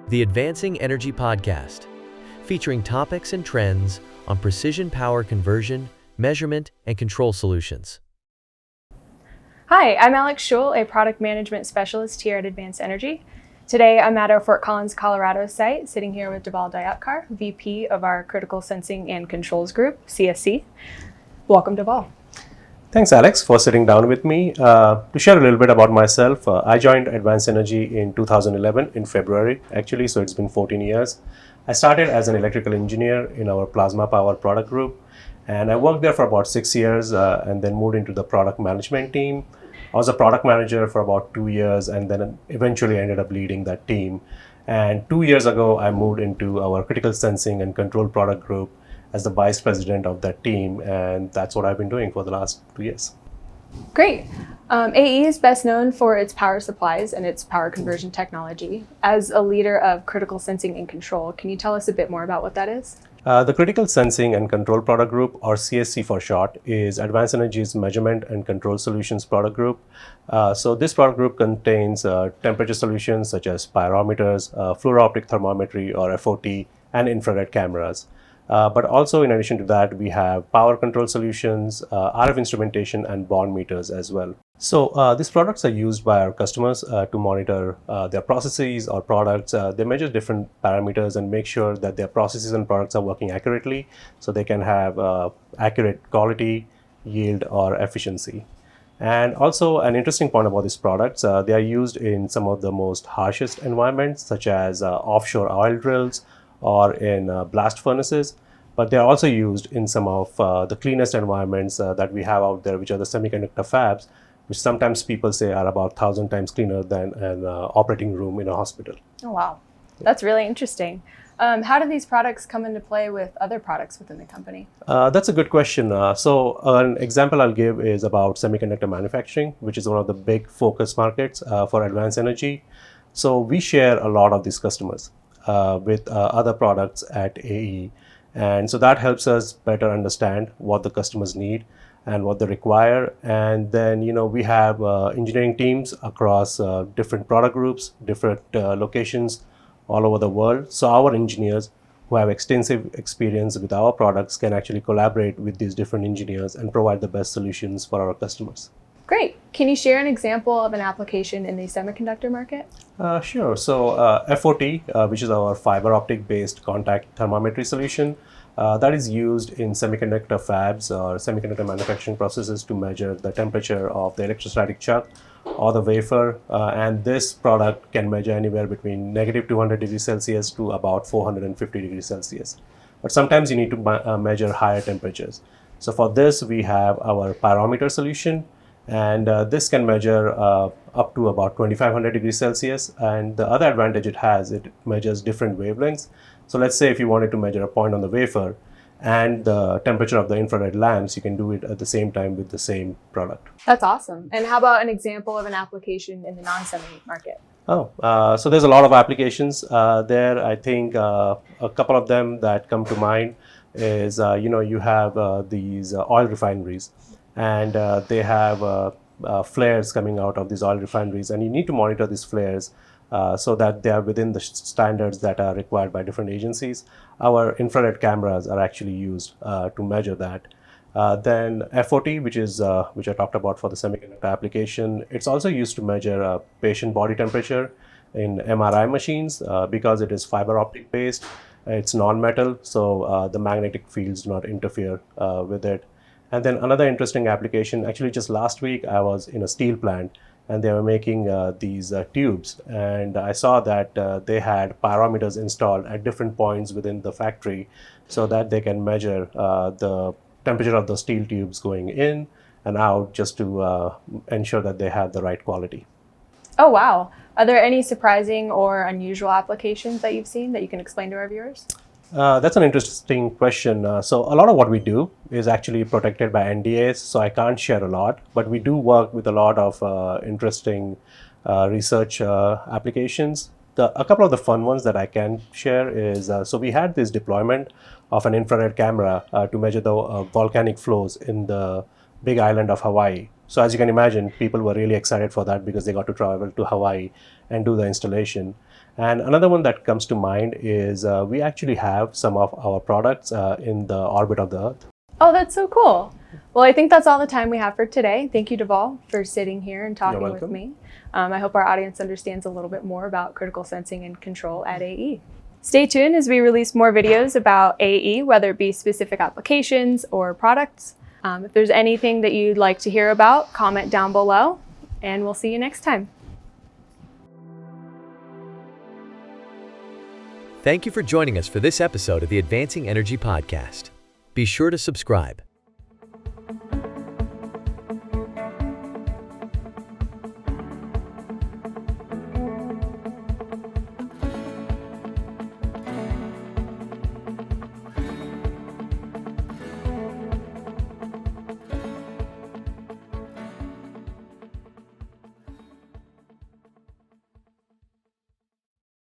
the Advancing Energy Podcast, featuring topics and trends on precision power conversion, measurement, and control solutions. Hi, I'm Alex Shewell, a product management specialist here at Advanced Energy. Today, I'm at our Fort Collins, Colorado site, sitting here with Dhaval Dhayatkar, VP of our Critical Sensing and Controls Group, CSC. Welcome, Dhaval. Thanks, Alex, for sitting down with me. To share a little bit about myself, I joined Advanced Energy in 2011, in February, actually, so it's been 14 years. I started as an electrical engineer in our plasma power product group, and I worked there for about 6 years and then moved into the product management team. I was a product manager for about 2 years and then eventually ended up leading that team. And 2 years ago, I moved into our critical sensing and control product group as the vice president of that team, and that's what I've been doing for the last 2 years. Great. AE is best known for its power supplies and its power conversion technology. As a leader of critical sensing and control, can you tell us a bit more about what that is? The Critical Sensing and Control Product Group, or CSC for short, is Advanced Energy's Measurement and Control Solutions Product Group. So this product group contains temperature solutions such as pyrometers, FluorOptic thermometry or FOT, and infrared cameras. But also, in addition to that, we have power control solutions, RF instrumentation, and bond meters as well. So these products are used by our customers to monitor their processes or products. They measure different parameters and make sure that their processes and products are working accurately so they can have accurate quality, yield, or efficiency. And also, an interesting point about these products, they are used in some of the most harshest environments, such as offshore oil drills or in blast furnaces, but they're also used in some of the cleanest environments that we have out there, which are the semiconductor fabs, which sometimes people say are about 1,000 times cleaner than an operating room in a hospital. Oh, wow. That's really interesting. How do these products come into play with other products within the company? That's a good question. So an example I'll give is about semiconductor manufacturing, which is one of the big focus markets for Advanced Energy. So we share a lot of these customers with other products at AE. And so that helps us better understand what the customers need and what they require. And then, we have engineering teams across different product groups, different locations all over the world. So our engineers who have extensive experience with our products can actually collaborate with these different engineers and provide the best solutions for our customers. Great. Can you share an example of an application in the semiconductor market? Sure. So FOT, which is our fiber optic based contact thermometry solution, that is used in semiconductor fabs or semiconductor manufacturing processes to measure the temperature of the electrostatic chuck or the wafer. And this product can measure anywhere between negative 200 degrees Celsius to about 450 degrees Celsius. But sometimes you need to measure higher temperatures. So for this, we have our pyrometer solution. And this can measure up to about 2500 degrees Celsius. And the other advantage it has, it measures different wavelengths. So let's say if you wanted to measure a point on the wafer and the temperature of the infrared lamps, you can do it at the same time with the same product. That's awesome. And how about an example of an application in the non-semi market? So there's a lot of applications there. I think a couple of them that come to mind is, you have these oil refineries. And they have flares coming out of these oil refineries, and you need to monitor these flares so that they are within the standards that are required by different agencies. Our infrared cameras are actually used to measure that. Then FOT, which I talked about for the semiconductor application, it's also used to measure patient body temperature in MRI machines because it is fiber optic based. It's non-metal, so the magnetic fields do not interfere with it. And then another interesting application, actually just last week I was in a steel plant and they were making these tubes, and I saw that they had pyrometers installed at different points within the factory so that they can measure the temperature of the steel tubes going in and out just to ensure that they have the right quality. Oh, wow. Are there any surprising or unusual applications that you've seen that you can explain to our viewers? That's an interesting question. So a lot of what we do is actually protected by NDAs, so I can't share a lot, but we do work with a lot of interesting research applications. A couple of the fun ones that I can share is, so we had this deployment of an infrared camera to measure the volcanic flows in the big island of Hawaii. So as you can imagine, people were really excited for that because they got to travel to Hawaii and do the installation. And another one that comes to mind is we actually have some of our products in the orbit of the Earth. Oh, that's so cool. Well, I think that's all the time we have for today. Thank you, Dhaval, for sitting here and talking with me. I hope our audience understands a little bit more about critical sensing and control at AE. Stay tuned as we release more videos about AE, whether it be specific applications or products. If there's anything that you'd like to hear about, comment down below, and we'll see you next time. Thank you for joining us for this episode of the Advancing Energy Podcast. Be sure to subscribe.